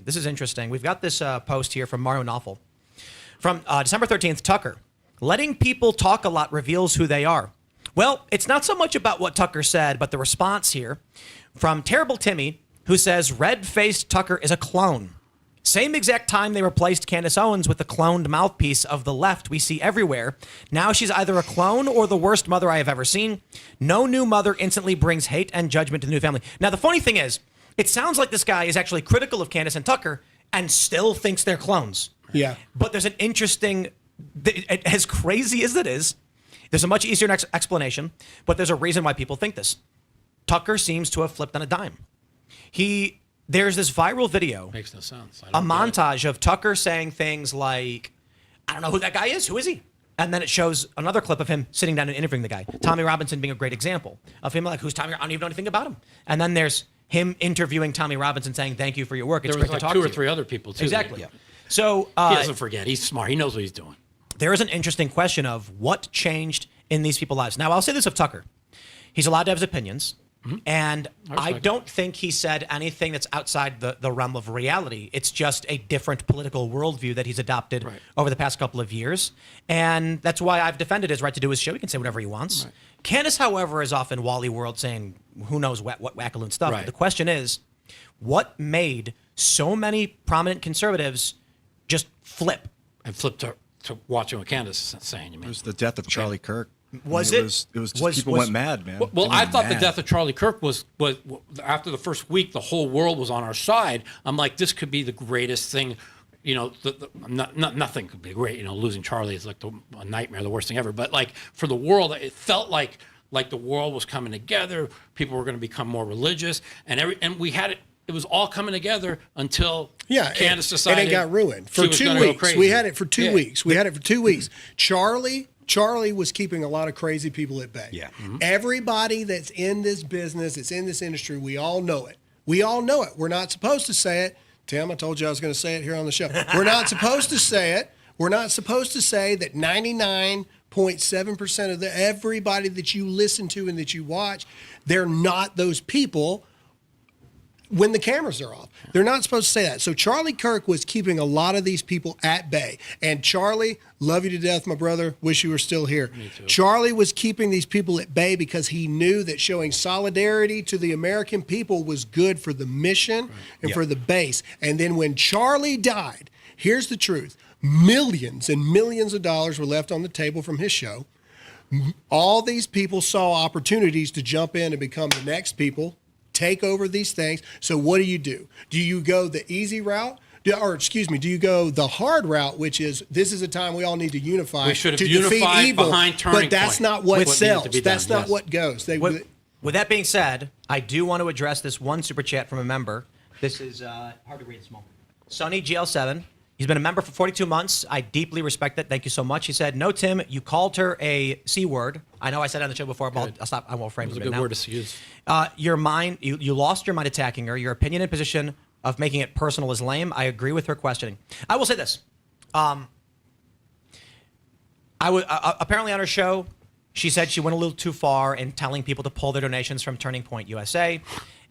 This is interesting. We've got this post here from Mario Knopfel. From December 13th, Tucker. Letting people talk a lot reveals who they are. Well, it's not so much about what Tucker said, but the response here from Terrible Timmy, who says red-faced Tucker is a clone. Same exact time they replaced Candace Owens with the cloned mouthpiece of the left we see everywhere. Now she's either a clone or the worst mother I have ever seen. No new mother instantly brings hate and judgment to the new family. Now, the funny thing is, it sounds like this guy is actually critical of Candace and Tucker and still thinks they're clones. Yeah. But there's an interesting, as crazy as it is, there's a much easier explanation, but there's a reason why people think this. Tucker seems to have flipped on a dime. There's this viral video. Makes no sense. A montage of Tucker saying things like, I don't know who that guy is. Who is he? And then it shows another clip of him sitting down and interviewing the guy. Tommy Robinson being a great example of him like, who's Tommy? I don't even know anything about him. And then there's him interviewing Tommy Robinson saying, thank you for your work. It's great to talk to you. There was like 2 or 3 other people, too. Exactly. Yeah. So he doesn't forget. He's smart. He knows what he's doing. There is an interesting question of what changed in these people's lives. Now, I'll say this of Tucker. He's allowed to have his opinions. And I don't think he said anything that's outside the realm of reality. It's just a different political worldview that he's adopted over the past couple of years. And that's why I've defended his right to do his show. He can say whatever he wants. Right. Candace, however, is off in Wally World saying who knows what wackaloon stuff. Right. But the question is, what made so many prominent conservatives just flip? And flip to watching what Candace is saying, you mean? It was the death of Charlie Kirk. It was just people went mad, man. Well, I thought the death of Charlie Kirk was after the first week, the whole world was on our side. I'm like, this could be the greatest thing. You know, nothing could be great. You know, losing Charlie is like a nightmare, the worst thing ever. But like for the world, it felt like the world was coming together. People were going to become more religious, and we had it. It was all coming together until Candace decided. And it got ruined for 2 weeks. We had it for 2 weeks. We had it for 2 weeks. Charlie was keeping a lot of crazy people at bay. Yeah. Mm-hmm. Everybody that's in this business, that's in this industry, we all know it. We all know it. We're not supposed to say it. Tim, I told you I was going to say it here on the show. We're not supposed to say it. We're not supposed to say that 99.7% of everybody that you listen to and that you watch, they're not those people when the cameras are off. They're not supposed to say that. So Charlie Kirk was keeping a lot of these people at bay. And Charlie, love you to death, my brother. Wish you were still here. Me too. Charlie was keeping these people at bay because he knew that showing solidarity to the American people was good for the mission and for the base. And then when Charlie died, here's the truth. Millions and millions of dollars were left on the table from his show. All these people saw opportunities to jump in and become the next people, take over these things. So what do? Do you go the easy route? Do you go the hard route, which is this is a time we all need to unify. We should have to unified defeat evil, behind Turning but that's Point. not what What sells. needed to be That's done, not yes. what goes. With that being said, I do want to address this one super chat from a member. This is hard to read, small. Sonny GL7. He's been a member for 42 months. I deeply respect that. Thank you so much. He said, no, Tim, you called her a C word. I know I said it on the show before, but I'll stop. I won't frame it. It was a good word to use. Your mind, you lost your mind attacking her. Your opinion and position of making it personal is lame. I agree with her questioning. I will say this. Apparently on her show, she said she went a little too far in telling people to pull their donations from Turning Point USA,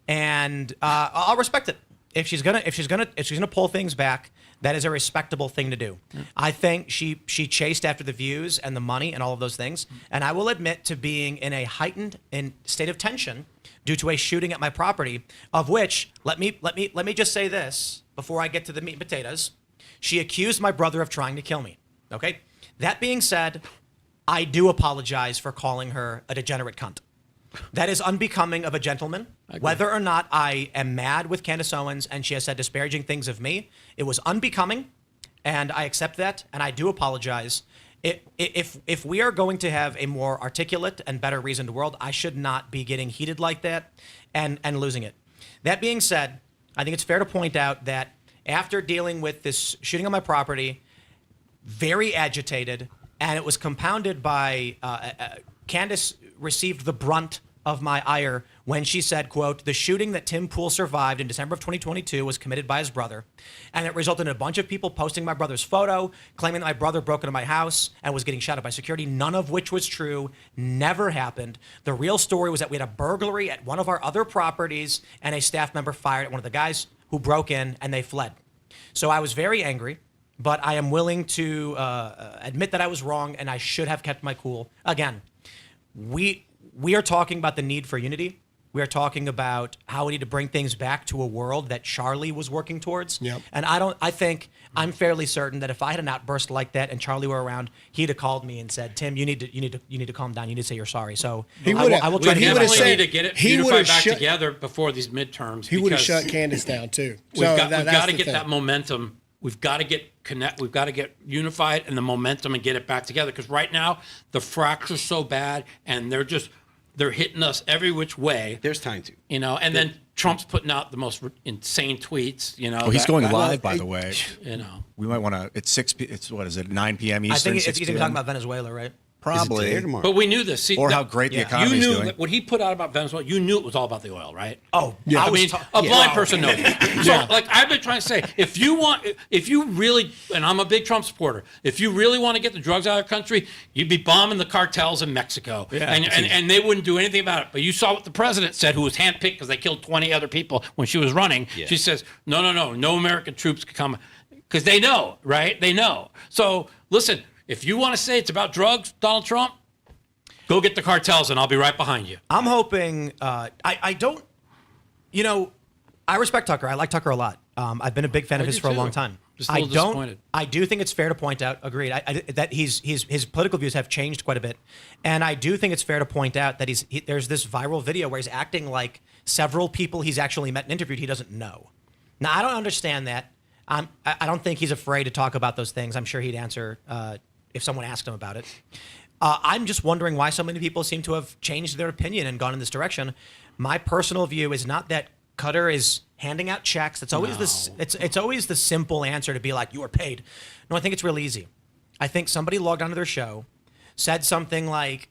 and I'll respect it. If she's gonna pull things back, that is a respectable thing to do. I think she chased after the views and the money and all of those things, and I will admit to being in a heightened state of tension due to a shooting at my property, of which let me just say this before I get to the meat and potatoes. She accused my brother of trying to kill me. Okay? That being said, I do apologize for calling her a degenerate cunt. That is unbecoming of a gentleman. Whether or not I am mad with Candace Owens and she has said disparaging things of me, it was unbecoming, and I accept that, and I do apologize. If we are going to have a more articulate and better reasoned world, I should not be getting heated like that and losing it. That being said, I think it's fair to point out that after dealing with this shooting on my property, very agitated, and it was compounded by Candace received the brunt of my ire when she said, quote, the shooting that Tim Pool survived in December of 2022 was committed by his brother. And it resulted in a bunch of people posting my brother's photo, claiming that my brother broke into my house and was getting shot at by security, none of which was true, never happened. The real story was that we had a burglary at one of our other properties and a staff member fired at one of the guys who broke in and they fled. So I was very angry, but I am willing to admit that I was wrong and I should have kept my cool. Again, we are talking about the need for unity. We are talking about how we need to bring things back to a world that Charlie was working towards. Yep. And I'm fairly certain that if I had an outburst like that and Charlie were around, he'd have called me and said, "Tim, you need to calm down. You need to say you're sorry." So He I would've- will try to We do would've my definitely said- need to get it he unified would've back shut- together before these midterms. He would have because shut Candace down too. We've got to get that momentum. We've got to get We've got to get unified and the momentum and get it back together. Because right now the fracture's so bad, and they're hitting us every which way. There's time to. And then Trump's putting out the most insane tweets. Oh, he's going live, by the way. We might want to. It's 6. It's what is it? 9 p.m. Eastern. I think he's he's talking about Venezuela, right? Probably. Today or tomorrow? But we knew this. See, Or how great the you economy's knew doing. that what he put out about Venezuela, you knew it was all about the oil, right? Oh, Yeah. I mean, a blind person knows. So, like I've been trying to say, if you really, and I'm a big Trump supporter, if you really want to get the drugs out of the country, you'd be bombing the cartels in Mexico, and they wouldn't do anything about it. But you saw what the president said, who was handpicked because they killed 20 other people when she was running. Yeah. She says, no American troops could come, because they know, right? They know. So listen, if you want to say it's about drugs, Donald Trump, go get the cartels, and I'll be right behind you. I'm hoping. I don't. I respect Tucker. I like Tucker a lot. I've been a big fan of his do for a too. long time. Just a little disappointed. I do think it's fair to point out. Agreed. That his political views have changed quite a bit, and I do think it's fair to point out that there's this viral video where he's acting like several people he's actually met and interviewed he doesn't know. Now I don't understand that. I don't think he's afraid to talk about those things. I'm sure he'd answer if someone asked him about it. I'm just wondering why so many people seem to have changed their opinion and gone in this direction. My personal view is not that Qatar is handing out checks. It's always it's always the simple answer to be like, you were paid. No, I think it's real easy. I think somebody logged onto their show, said something like,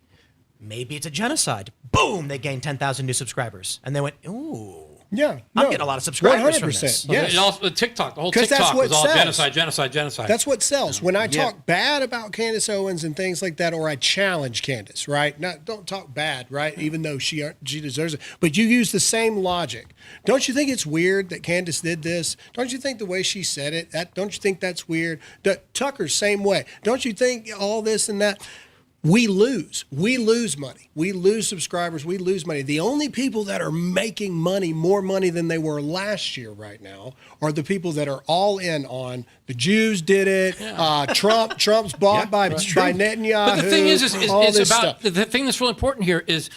maybe it's a genocide. Boom, they gained 10,000 new subscribers. And they went, ooh. Yeah, I'm getting a lot of subscribers from this. Yes. And also the TikTok, the whole 'Cause that's TikTok what was all sells. genocide. That's what sells. When I talk bad about Candace Owens and things like that, or I challenge Candace, right? Don't talk bad, right? Even though she deserves it. But you use the same logic. Don't you think it's weird that Candace did this? Don't you think the way she said it, don't you think that's weird? Tucker, same way. Don't you think all this and that? We lose. We lose money. We lose subscribers. We lose money. The only people that are making money, more money than they were last year right now, are the people that are all in on the Jews did it. Trump's bought by Netanyahu. But the thing is all it's this about stuff. the thing that's really important here is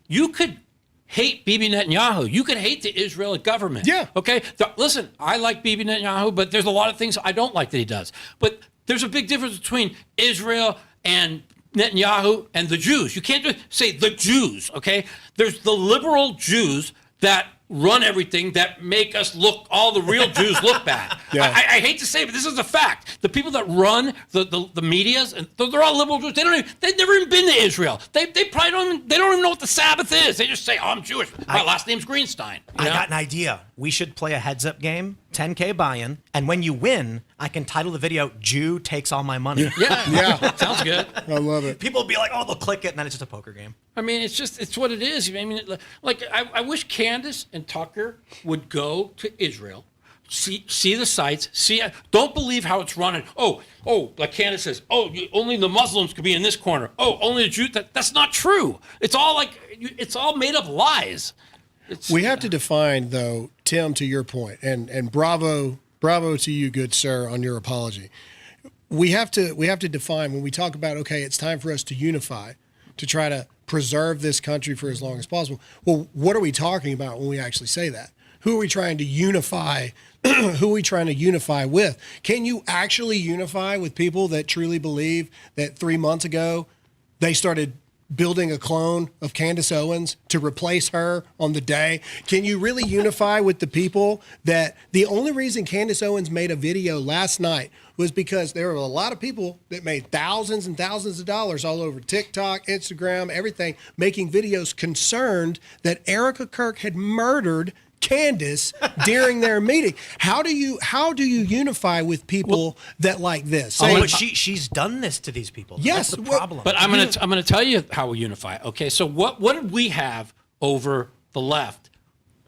you could hate Bibi Netanyahu. You could hate the Israeli government. Yeah. Okay. Listen, I like Bibi Netanyahu, but there's a lot of things I don't like that he does. But there's a big difference between Israel and Netanyahu and the Jews. You can't just say the Jews, okay? There's the liberal Jews that run everything that make us look, all the real Jews look bad. Yeah. I hate to say it, but this is a fact. The people that run the medias, and they're all liberal Jews. They've never even been to Israel. They probably don't even know what the Sabbath is. They just say, oh, I'm Jewish. My last name's Greenstein. I got an idea. We should play a heads-up game, 10K buy-in, and when you win, I can title the video, Jew Takes All My Money. Yeah. Sounds good. I love it. People will be like, oh, they'll click it, and then it's just a poker game. I mean, it's what it is. I mean, I wish Candace and Tucker would go to Israel, see the sites, don't believe how it's running. Oh, like Candace says, only the Muslims could be in this corner. Oh, only the Jews. That's not true. It's all made up lies. We have to define, though, Tim, to your point, and bravo to you, good sir, on your apology. We have to define when we talk about, okay, it's time for us to unify, to try to preserve this country for as long as possible. Well, what are we talking about when we actually say that? Who are we trying to unify? Who are we trying to unify with? Can you actually unify with people that truly believe that 3 months ago they started building a clone of Candace Owens to replace her on the day? Can you really unify with the people that the only reason Candace Owens made a video last night was because there were a lot of people that made thousands and thousands of dollars all over TikTok, Instagram, everything, making videos concerned that Erica Kirk had murdered Candace during their meeting. How do you unify with people that like this? But she's done this to these people. Yes, That's the problem. But I'm gonna tell you how we unify. Okay, so what did we have over the left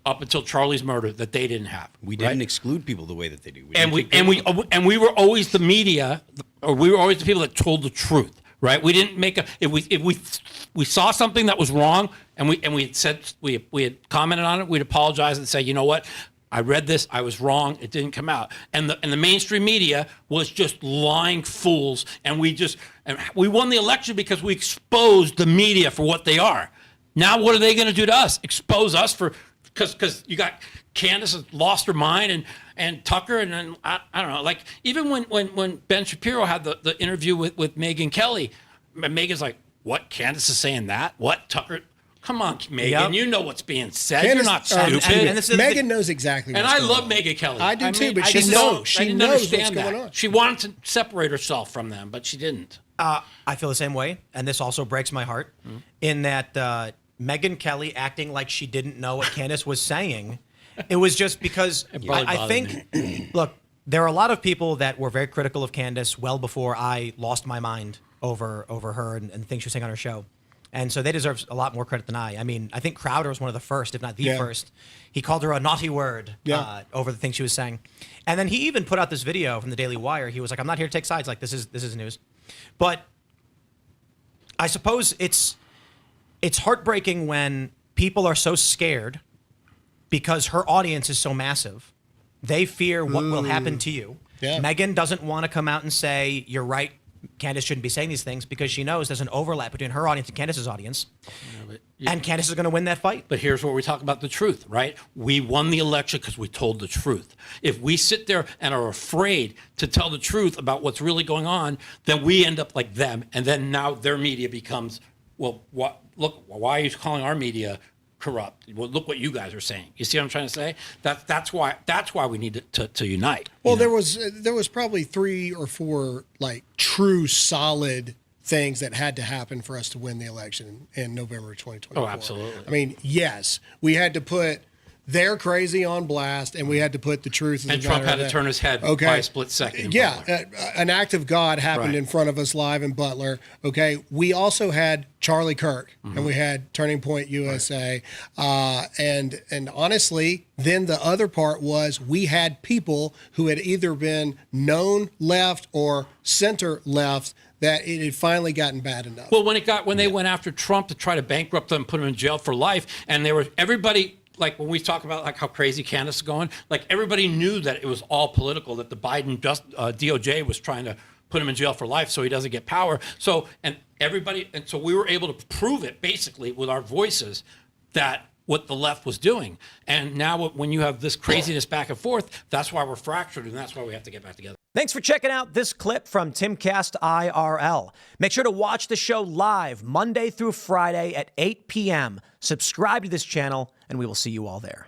up until Charlie's murder that they didn't have. We didn't exclude people the way that they do. We were always the media, or we were always the people that told the truth, right? We didn't make if we saw something that was wrong and we had said we had commented on it, we'd apologize and say, you know what? I read this. I was wrong. It didn't come out. And the mainstream media was just lying fools. And we won the election because we exposed the media for what they are. Now, what are they going to do to us? Expose us because you got Candace has lost her mind and Tucker and then I don't know. Like even when Ben Shapiro had the interview with Megyn Kelly, Megan's like, what? Candace is saying that? What? Tucker? Come on, Megan. Yep. You know what's being said. Candace, You're not stupid. and this is Megan knows exactly what's And I going love on. Megyn Kelly. I do too, but I she didn't knows. know- She I didn't knows what's understand going that. on. She wanted to separate herself from them, but she didn't. I feel the same way, and this also breaks my heart in that Megyn Kelly acting like she didn't know what Candace was saying. It was just because really I bothered think, look, there are a lot of people that were very critical of Candace well before I lost my mind over her and the things she was saying on her show. And so they deserve a lot more credit than I. I mean, I think Crowder was one of the first, if not the first. He called her a naughty word over the things she was saying. And then he even put out this video from the Daily Wire. He was like, I'm not here to take sides. Like, this is news. But I suppose it's heartbreaking when people are so scared because her audience is so massive. They fear what will happen to you. Yeah. Megyn doesn't want to come out and say, you're right, Candace shouldn't be saying these things, because she knows there's an overlap between her audience and Candace's audience. And Candace is going to win that fight. But here's where we talk about the truth, right? We won the election because we told the truth. If we sit there and are afraid to tell the truth about what's really going on, then we end up like them. And then now their media becomes, well, what? Look, why are you calling our media corrupt? Well, look what you guys are saying. You see what I'm trying to say? That's why we need to unite. Well, there was probably 3 or 4 like true solid things that had to happen for us to win the election in November 2024. Oh, absolutely. I mean, yes, we had to put their crazy on blast, and we had to put the truth. And Trump had to turn his head by a split second. An act of God happened in front of us live in Butler. Okay, we also had Charlie Kirk, and we had Turning Point USA, and honestly, then the other part was we had people who had either been known left or center left that it had finally gotten bad enough. Well, when they went after Trump to try to bankrupt him, put him in jail for life, and everybody. Like when we talk about like how crazy Candace is going, like everybody knew that it was all political, that the Biden DOJ was trying to put him in jail for life so he doesn't get power. So we were able to prove it basically with our voices that what the left was doing. And now when you have this craziness back and forth, that's why we're fractured, and that's why we have to get back together. Thanks for checking out this clip from Timcast IRL. Make sure to watch the show live Monday through Friday at 8 p.m. Subscribe to this channel, and we will see you all there.